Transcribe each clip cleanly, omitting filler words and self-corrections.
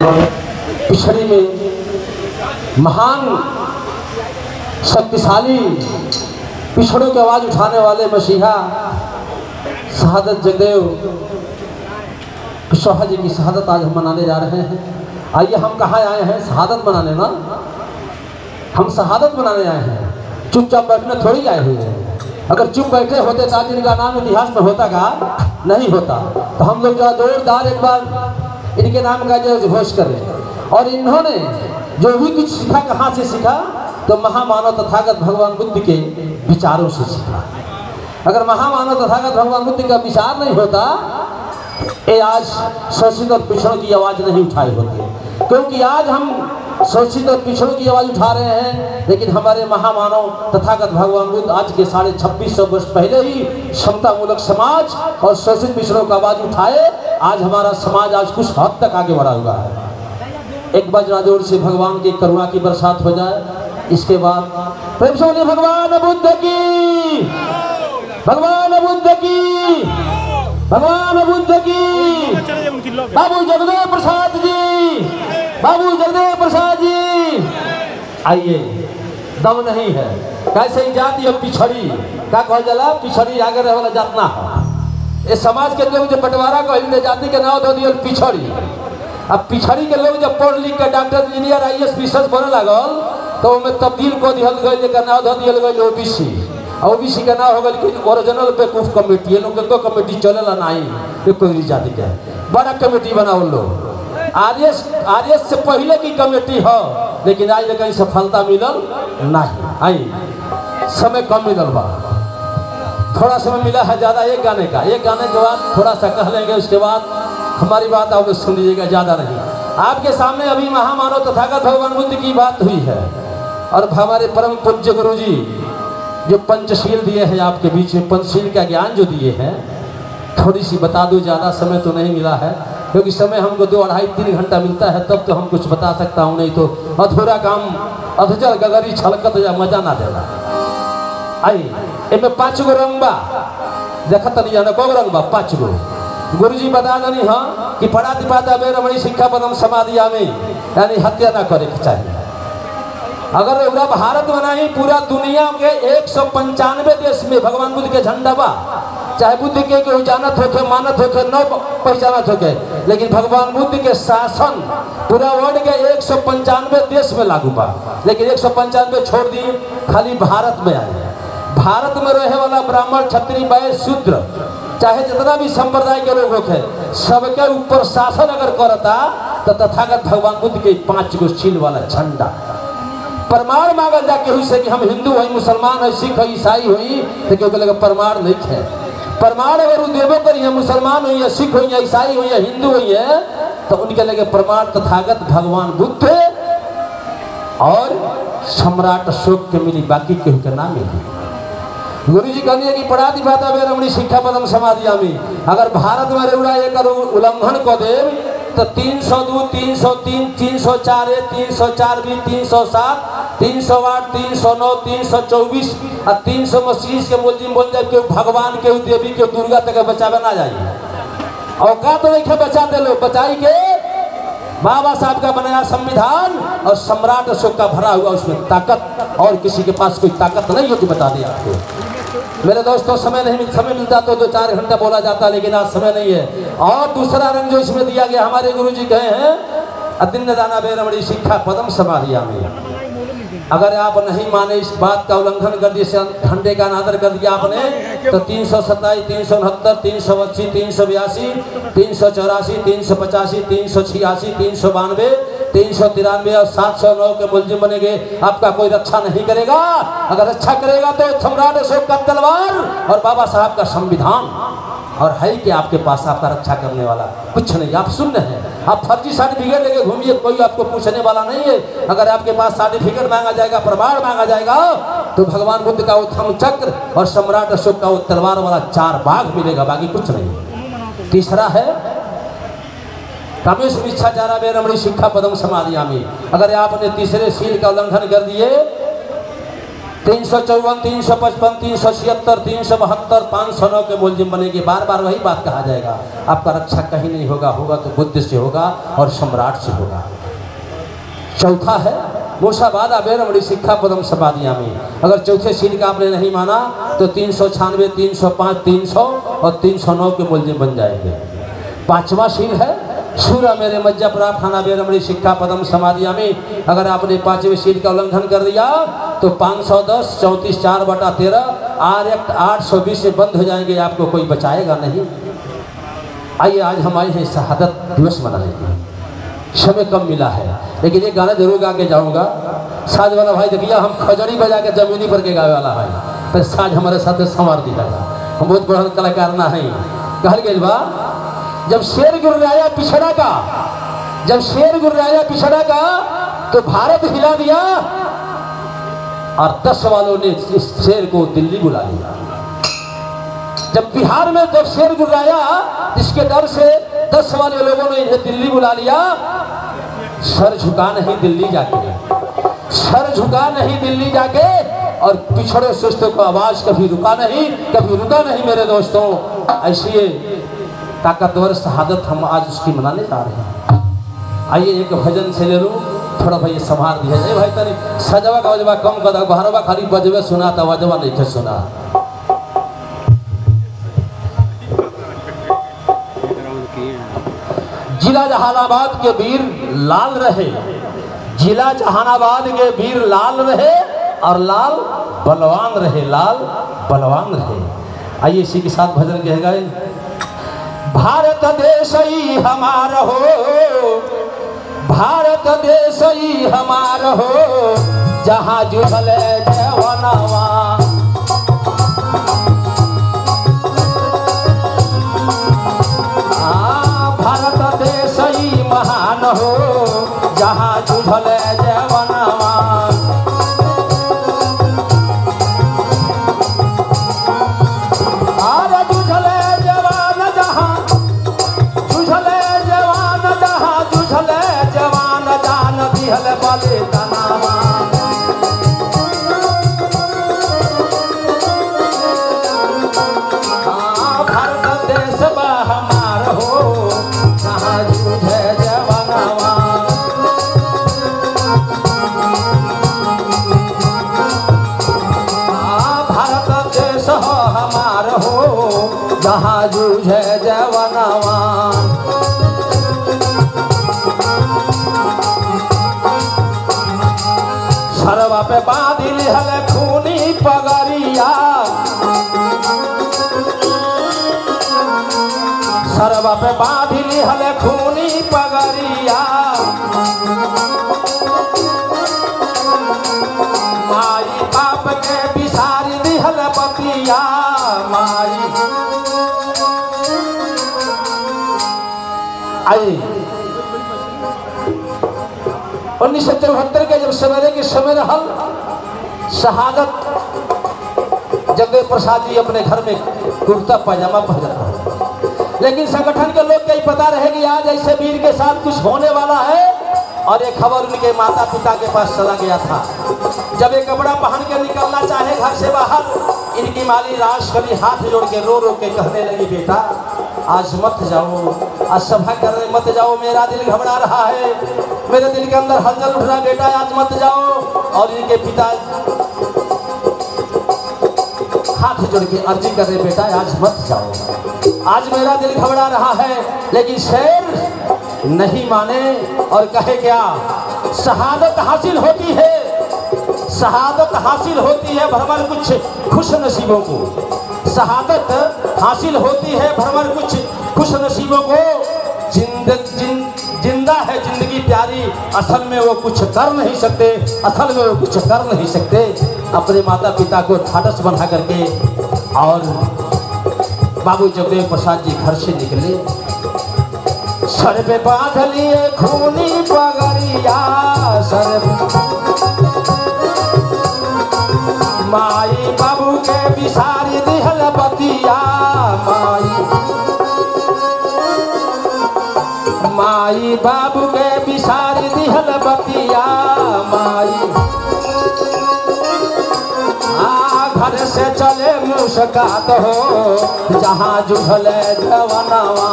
पिछड़ी में महान शक्तिशाली पिछड़ों की आवाज़ उठाने वाले मसीहा शहादत जगदेव कुशवाहा जी की शहादत आज हम मनाने जा रहे हैं। आइए, हम कहाँ आए हैं? शहादत मनाने ना। हम शहादत मनाने आए हैं, चुपचाप बैठने थोड़ी आए हुए हैं। अगर चुप बैठे होते तो आज इनका नाम इतिहास में होता का नहीं होता। तो हम लोग जो जोरदार एक बार इनके नाम का जय घोष करें। और इन्होंने जो भी कुछ सीखा कहाँ से सीखा? तो महामानव तथागत भगवान बुद्ध के विचारों से सीखा। अगर महामानव तथागत भगवान बुद्ध का विचार नहीं होता, ये आज शोषित और पिछड़ों की आवाज़ नहीं उठाई होती। क्योंकि आज हम शोषित और पिछड़ों की आवाज़ उठा रहे हैं, लेकिन हमारे महामानव तथागत भगवान बुद्ध आज के 2650 वर्ष पहले ही समतामूलक समाज और शोषित पिछड़ों का आवाज़ उठाए। आज हमारा समाज आज कुछ हद तक आगे बढ़ा हुआ है। एक बार जरा जोर से भगवान की करुणा की बरसात हो जाए। इसके बाद प्रेम से बोलिए भगवान बुद्ध की, भगवान बुद्ध की, भगवान बुद्ध की। बाबू जगदेव प्रसाद जी, बाबू जगदेव प्रसाद जी। आइए, दम नहीं है कैसे ही जाति और पिछड़ी का कह जला, पिछड़ी आगे रहे वाला जात ना हो। इस समाज के लोग जो बंटवारा को जाति के नाम दे दिए पिछड़ी। अब पिछड़ी के लोग जब पढ़ लिख के डॉक्टर इंजीनियर IAS विशेष बने लगल तो उनमें तब्दील को दिहल गई का नाम धो दिहल गई OBC। OBC का नाम हो गई ओरिजिनल बेवकूफ कमेटी। लोग को कमेटी चलेला नहीं, कोई जाति के बड़ा कमेटी बनाओ लोग। आरएस से पहले की कमेटी हो, लेकिन आज कहीं सफलता मिलल नहीं। आई समय कम मिलल बा, थोड़ा समय मिला है ज़्यादा एक गाने का। एक गाने के बाद थोड़ा सा कह लेंगे, उसके बाद हमारी बात आप सुन लीजिएगा, ज़्यादा नहीं। आपके सामने अभी महामानव तथागत भगवान बुद्ध की बात हुई है और हमारे परम पूज्य गुरु जी जो पंचशील दिए हैं आपके बीच में, पंचशील का ज्ञान जो दिए हैं, थोड़ी सी बता दो। ज़्यादा समय तो नहीं मिला है, क्योंकि समय हमको 2, 2.5, 3 घंटा मिलता है तब तो हम कुछ बता सकता हूँ, नहीं तो अधूरा काम अधजल गगरी छलकत या मजा ना देगा। आई इनमें 5 गो रंग बा, देखत नहीं जाना को रंग बा, 5 गो। गुरु जी बता दनी हाँ कि पढ़ा दिपाता बेरमणि शिक्षा पदम समाधिया में, यानी हत्या ना करे के चाहिए। अगर पूरा भारत में नहीं, पूरा दुनिया के 195 देश में भगवान बुद्ध के झंडा बा। चाहे बुद्ध के जानत होके, मानत होके, न पहचानत होके, लेकिन भगवान बुद्ध के शासन पूरा वर्ल्ड के 195 देश में लागू बा। लेकिन 195 छोड़ दी, खाली भारत में आए। भारत में रहे वाला ब्राह्मण, क्षत्रिय, वैश्य, शूद्र, चाहे जितना भी संप्रदाय के लोग होके, सबके ऊपर शासन अगर करता तो तथागत भगवान बुद्ध के 5 गो शील वाला झंडा। प्रमाण मांगल जाके हुई से कि हम हिंदू हुई, मुसलमान हुई, सिख हुई, ईसाई हुई, तो क्योंकि लगे प्रमाण नहीं है। प्रमाण अगर वो देवो करी है, मुसलमान हुई है, सिख हुई है, ईसाई हुई है, हिंदू हुई है, तो उनके लगे प्रमाण तथागत भगवान बुद्ध और सम्राट अशोक के मिली, बाकी केहू के ना मिली। गुरु जी कहनी है कि पढ़ा दिपाता बेरमणि शिक्षा पदम समाधिया में। अगर भारत में रेउड़ा एक उल्लंघन को दे तो 302, 303, 304A, 304B, 307, 308, 309, 324 और 325 के मुलजिम बोल जाए कि भगवान के देवी के दुर्गा तक बचावे ना जाइए। औकात तो नहीं बचाते लोग, बचाई के बाबा साहब का बनाया संविधान और सम्राट अशोक का भरा हुआ उसमें ताकत, और किसी के पास कोई ताकत नहीं है कि बता दिया आपको। मेरे दोस्तों, समय मिलता तो 2-4 घंटा बोला जाता, लेकिन आज समय नहीं है। और दूसरा रंग जो इसमें दिया गया, हमारे गुरु जी कहे हैं अतिन्न दाना बेरमणि शिक्षा पदम समाधिया में। अगर आप नहीं माने, इस बात का उल्लंघन कर दिया, झंडे का अनादर कर दिया आपने, तो 327, 369, 380, 382, 384, 385, 386, 392, 393 और 709 के मुलजिम बनेंगे। आपका कोई रक्षा नहीं करेगा। अगर रक्षा करेगा तो सम्राट अशोक का तलवार और बाबा साहब का संविधान, और है कि आपके पास आपका रक्षा करने वाला कुछ नहीं। आप शून्य हैं। आप फर्जी सर्टिफिकेट लेके घूमिए, कोई आपको पूछने वाला नहीं है। अगर आपके पास सर्टिफिकेट मांगा जाएगा, प्रमाण मांगा जाएगा, तो भगवान बुद्ध का वो धम्म चक्र और सम्राट अशोक का वो तलवार वाला 4 बाघ मिलेगा, बाकी कुछ नहीं। तीसरा है कामेश इच्छाचारा बेरमणि शिक्षा पदम समाधिया में। अगर आपने तीसरे शील का उल्लंघन कर दिए 354, 355, 376, 372, 509 के मुलजिम बनेंगे। बार बार वही बात कहा जाएगा, आपका रक्षा कहीं नहीं होगा, होगा तो बुद्ध से होगा और सम्राट से होगा। चौथा है मूसावादा बेरमणी शिक्षा पदम समाधियामी। अगर चौथे सील का आपने नहीं माना तो 396, 305, 300 और 309 के मुलजिम बन जाएंगे। पांचवा सील है सूरा मेरे मज्जा प्राप्त खाना बेरमणी शिक्षा पदम समाधियामी। अगर आपने पांचवें सील का उल्लंघन कर दिया तो 510, 34, 4/13 आर एक्ट 820 से बंद हो जाएंगे, आपको कोई बचाएगा नहीं। आइए आज हम आए हैं शहादत दिवस मनाने के लिए। समय कम मिला है लेकिन ये गाना जरूर गा के जाऊँगा। साज वाला भाई देखिए, हम खजड़ी बजा के जमीनी पर के गावे वाला भाई, तो साज हमारे साथ संवार दिया। हम बहुत बड़ा कलाकार ना है। कहल गई बा जब शेर गुर्राया पिछड़ा का, जब शेर गुर्राया पिछड़ा का तो भारत हिला दिया और 10 वालों ने इस शेर को दिल्ली बुला लिया। जब बिहार में जब शेर गुर्राया इसके डर से 10 वाले लोगों ने इन्हें दिल्ली बुला लिया। सर झुका नहीं दिल्ली जाके, सर झुका नहीं दिल्ली जाके, और पिछड़े सुस्तों को आवाज कभी रुका नहीं, कभी रुका नहीं मेरे दोस्तों। ऐसी ताकतवर शहादत हम आज उसकी मनाने जा रहे हैं। आइए एक भजन से ले लूँ, थोड़ा भाई संभार दिया जाए भाई। तनी सजवा का वजवा कम कर, बहरवा खाली बजवे सुना था, वजवा नहीं थे सुना। जिला जहानाबाद के वीर लाल रहे, जिला जहानाबाद के वीर लाल रहे और लाल बलवान रहे, लाल बलवान रहे। आइए इसी के साथ भजन कह गए। भारत देश ही हमारा हो, भारत देश ही हमारा हो, जहाँ जुहले जवानवा। भारत देश ही महान हो, जहाँ जुहले जवानवा। भारत देश हमारा हो, जहाँ जूझे जवानवा। भारत देश हमारा हो, जहाँ जूझे जवानवा। सरवा पे बांधिल हले खूनी पगड़िया, सरवा पे बांधिल हले खूनी पगड़िया। माई बाप के बिसारी दिहल बतिया, माई। आई 1973 के जब सवेरे के समय रहल, शहादत जगदेव प्रसाद जी अपने घर में कुर्ता पैजामा पहन रहा। लेकिन संगठन के लोग को पता रहे कि आज ऐसे वीर के साथ कुछ होने वाला है, और ये खबर उनके माता पिता के पास चला गया था। जब ये कपड़ा पहन के निकलना चाहे घर से बाहर, इनकी माली राश कभी हाथ जोड़ के रो रो के कहने लगी, बेटा आज मत जाओ, आज सभा करने मत जाओ, मेरा दिल घबरा रहा है, मेरे दिल के अंदर हलचल उठ रहा, बेटा आज मत जाओ। और इनके पिता हाथ जोड़ के अर्जी कर रहे, बेटा आज मत जाओ, आज मेरा दिल घबरा रहा है। लेकिन शेर नहीं माने और कहे क्या, शहादत हासिल होती है, शहादत हासिल होती है भरमर कुछ खुश नसीबों को, शहादत हासिल होती है भरमर कुछ खुश नसीबों को। जिंदा है जिंदगी प्यारी, असल में वो कुछ कर नहीं सकते, असल में वो कुछ कर नहीं सकते। अपने माता पिता को ढाढ़स बना करके और बाबू जगदेव प्रसाद जी घर से निकले, सर पे बांध लिए खूनी पगड़िया, सर माई बाबू के बिसारी दिहल बतिया, माई बाबू के बिसारी दिहल बतिया, माई। से चले मुस्कात हो जहाँ जुझल जवानवा।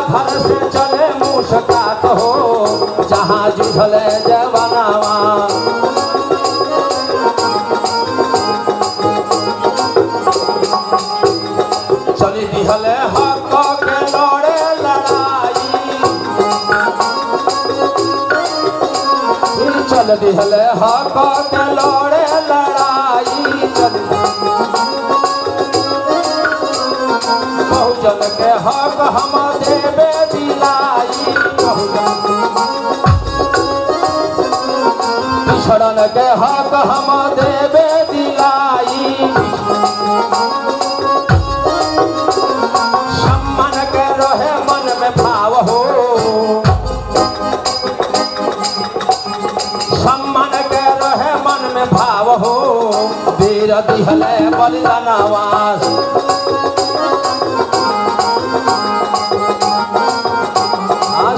घर से चले मुस्कात हो जहाँ जुझल जवानवा। चली दिहल हक के लड़े लड़ाई, चल दिहल हक के लड़े लड़ाई। बहुजन के हक हम देवे दिलाई, पिछड़न के हक हम देवे दिलाई। सम्मान के रहे मन में भाव हो, सम्मान के रहे मन में भाव हो। वीर दिहले बलिदानवा,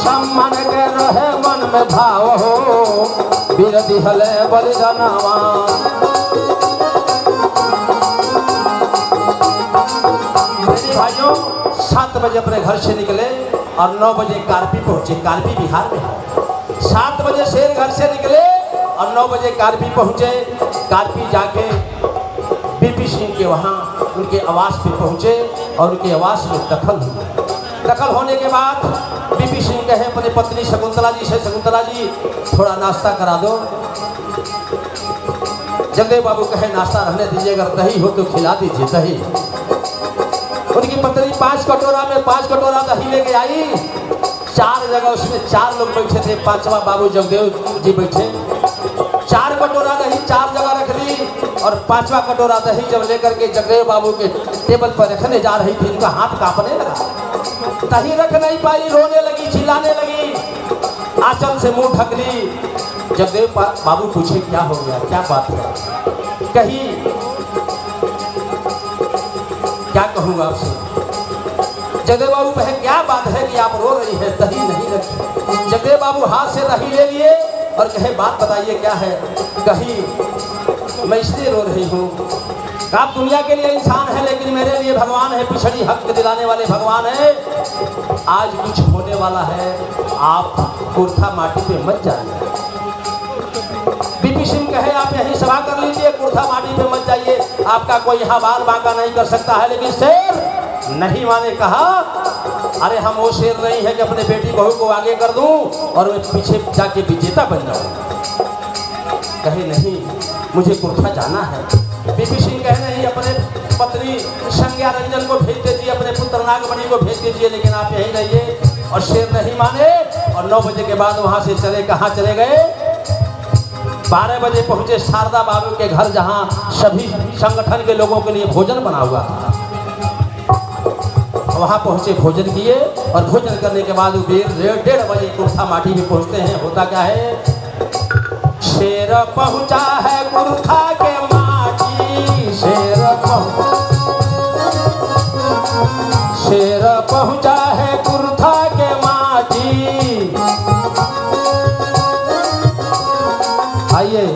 सम्मान के रहे मन में भाव हो। वीर दिहले बलिदानवा। भाइयों 7 बजे अपने घर से निकले और 9 बजे कारपी पहुंचे। कारपी बिहार में है। 7 बजे शेर घर से निकले और 9 बजे कारपी पहुंचे। कारपी जाके बीपी सिंह के वहाँ उनके आवास पे पहुंचे और उनके आवास में दखल हुआ। दखल होने के बाद बीपी सिंह कहे अपनी पत्नी शकुंतला जी से, शकुंतला जी थोड़ा नाश्ता करा दो। जगदेव बाबू कहे नाश्ता रहने दीजिए, अगर दही हो तो खिला दीजिए दही। उनकी पत्नी 5 कटोरा में 5 कटोरा दही लेके आई। 4 जगह उसमें 4 लोग बैठे थे, 5वां बाबू जगदेव जी बैठे। 4 कटोरा दही 4 जगह रख दी और 5वां कटोरा दही जब लेकर के जगदेव बाबू के टेबल पर रखने जा रही थी, उनका हाथ कांपने लगा। दही रख नहीं पाई, रोने लगी, चिल्लाने लगी, आंचल से मुंह ढक ली। जगदेव बाबू पूछे क्या हो गया, क्या बात है? कही क्या कहूँगा आपसे। जगदेव बाबू कहे क्या बात है कि आप रो रही है, दही नहीं रखी। जगदेव बाबू हाथ से दही ले लिए और कहे बात बताइए क्या है। कही मैं इसलिए रो रही हूँ, आप दुनिया के लिए इंसान है लेकिन मेरे लिए भगवान है, पिछड़ी हक दिलाने वाले भगवान है। आज कुछ होने वाला है, आप कुर्था माटी पे मत जाइए। बीपी सिंह कहे आप यही सभा कर लीजिए, कुर्था माटी पे मत जाइए, आपका कोई यहाँ बाल बांका नहीं कर सकता है। लेकिन शेर नहीं माने, कहा अरे हम वो शेर नहीं है कि अपने बेटी बहू को आगे कर दूं और मैं पीछे जाके विजेता बन जाऊं। कहे नहीं, मुझे कुर्था जाना है। बीपी सिंह कहे नहीं, अपने पत्नी संज्ञा रंजन को भेज दीजिए, अपने पुत्र नागमणि को भेज दीजिए, लेकिन आप यहीं रहिए। और शेर नहीं माने और 9 बजे के बाद वहां से चले। कहाँ चले गए? 12 बजे पहुंचे शारदा बाबू के घर, जहां सभी संगठन के लोगों के लिए भोजन बना हुआ था। वहां पहुंचे, भोजन किए और भोजन करने के बाद 1:30 बजे कुर्था माटी में पहुंचते हैं। होता क्या है, शेर पहुंचा है कुर्था के माटी, शेर पहुंचा है कुर्था के माटी। आइए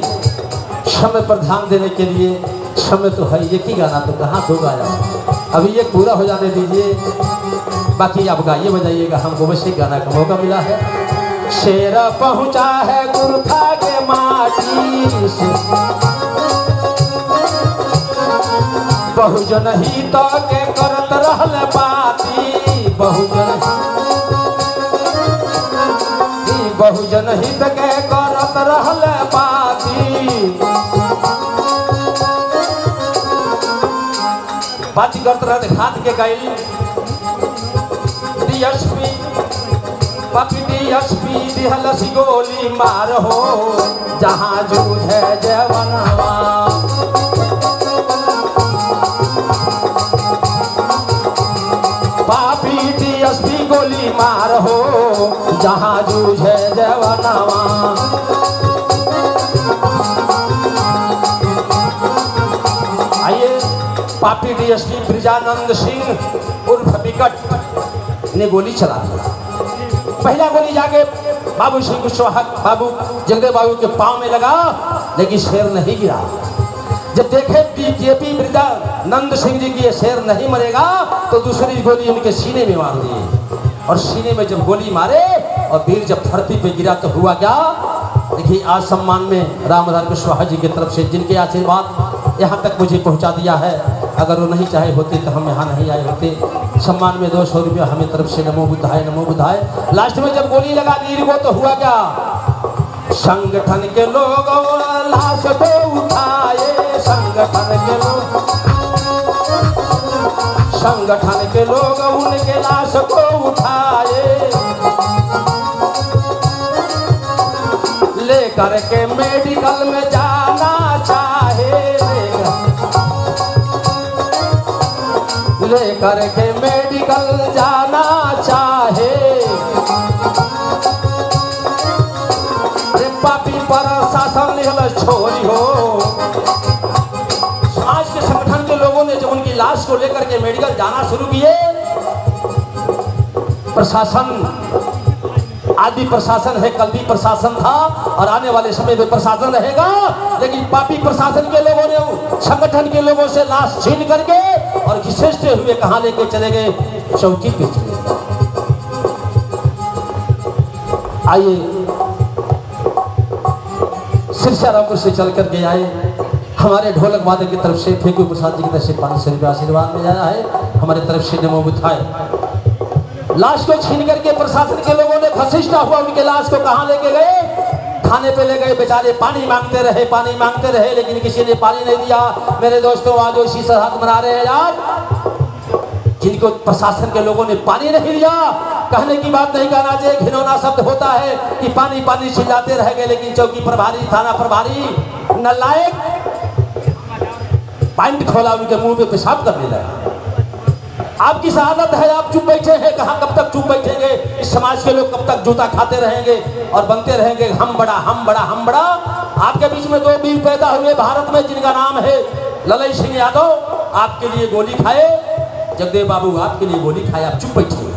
समय पर ध्यान देने के लिए, समय तो है, एक ही गाना तो कहाँ 2 गाया। अभी ये पूरा हो जाने दीजिए, बाकी आप गाइए बजाइएगा, हमको वैसे गाना का मौका मिला है। शेर पहुंचा है कुर्था के माटी, बहुजन ही तो के करत रहल बाती, बहुजन हित के करत रहल बाती। बात करते रहते हाथ के गई डीएसपी पापी डीएसपी दिहलस गोली मार हो जहाँ जूझे जवनवा। पापी डीएसपी गोली मार हो जहाँ जूझे जवनवा। आइए, पापी डीएसपी ब्रिजानंद सिंह उर्फ विकट ने गोली चला दिया। पहला गोली जाके बाबू श्री कुशवाहा बाबू जगदेव बाबू के पांव में लगा, लेकिन शेर नहीं गिरा। जब देखे बीजेपी वृद्धा नंद सिंह जी की ये शेर नहीं मरेगा, तो दूसरी गोली उनके सीने में मार दी। और सीने में जब गोली मारे और वीर जब धरती पे गिरा तो हुआ क्या? देखिए, आज सम्मान में रामधारी कुशवाहा जी की तरफ से जिनके आशीर्वाद यहाँ तक मुझे पहुँचा दिया है, अगर वो नहीं चाहे होते तो हम यहाँ नहीं आए होते। सम्मान में 200 रुपया हमें तरफ से नमो बुद्धाय नमो बुद्धाय। लास्ट में जब गोली लगा वीर को तो हुआ क्या? संगठन के लोग लाश को उठाए, संगठन के लोग उनके लाश को उठाए, लेकर के मेडिकल में जाना चाहे, लेकर के मेडिकल जाना चाहे। पापी पर शासन छोरी हो। समाज के संगठन के लोगों ने जब उनकी लाश को लेकर के मेडिकल जाना शुरू किए, प्रशासन आज भी प्रशासन है, कल भी प्रशासन था और आने वाले समय में प्रशासन रहेगा, लेकिन पापी प्रशासन के लोगों ने संगठन के लोगों से लाश छीन करके और घिसेटते हुए कहां लेके चले गए? चौकी पे चले गए। आइए सिरसारामपुर से चल कर के आए, हमारे ढोलक वादक की तरफ से फेंकू प्रसाद जी की तरफ से 500 रुपया आशीर्वाद में आया है, हमारे तरफ से नमो बुद्धाय। लाश को छीन करके प्रशासन के लोगों ने घसीटा हुआ उनके लाश को कहां लेके गए? थाने पे ले गए। बेचारे पानी मांगते रहे, लेकिन किसी ने पानी नहीं दिया। मेरे दोस्तों, आज इसी सरहद मना रहे हैं आज, जिनको प्रशासन के लोगों ने पानी नहीं दिया। कहने की बात नहीं कहना चाहिए, घिनौना शब्द होता है कि पानी पानी चिल्लाते रह गए, लेकिन चौकी प्रभारी थाना प्रभारी नालायक पैंट खोला, उनके मुंह पे पेशाब करने लगा। आपकी शहादत है, आप चुप बैठे हैं, कहाँ कब तक चुप बैठेंगे? इस समाज के लोग कब तक जूता खाते रहेंगे और बनते रहेंगे हम बड़ा हम बड़ा हम बड़ा? आपके बीच में 2 वीर पैदा हुए भारत में, जिनका नाम है ललई सिंह यादव। आपके लिए गोली खाए, जगदेव बाबू आपके लिए गोली खाए, आप चुप बैठे।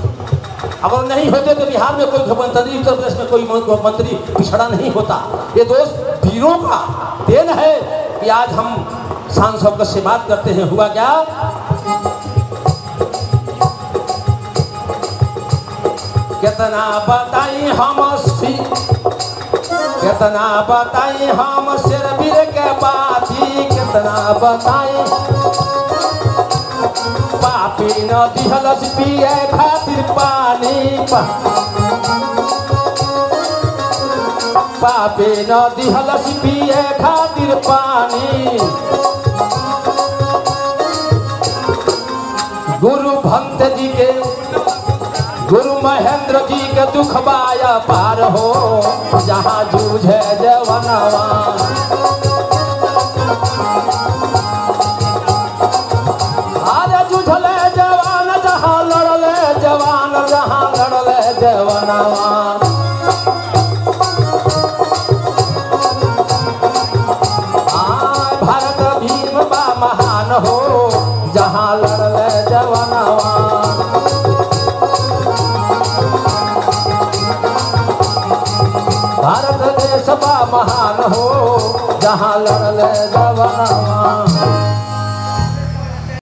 अगर नहीं होते तो बिहार में कोई मंत्री, उत्तर प्रदेश में कोई मंत्री पिछड़ा नहीं होता। ये दोस्त वीरों का देन है कि आज हम शान शौकत से बात करते हैं। हुआ क्या? कितना बताई हम सिर वीर के बाती, कितना बताई पापी न दिहलस पिए खातिर पानी, पापी न दिहलस पिए खातिर पानी। गुरु भंत जी के, गुरु महेंद्र जी के दुख बाया पार हो, जहाँ जूझे जवनवा। अरे जूझले जवान, जहाँ लड़ले जवान, जहाँ लड़ले जवनवा। भारत भीम बा महान हो, जहाँ लड़ले जवनवा। भारत देश बा महान हो, जहाँ लड़ले जवान।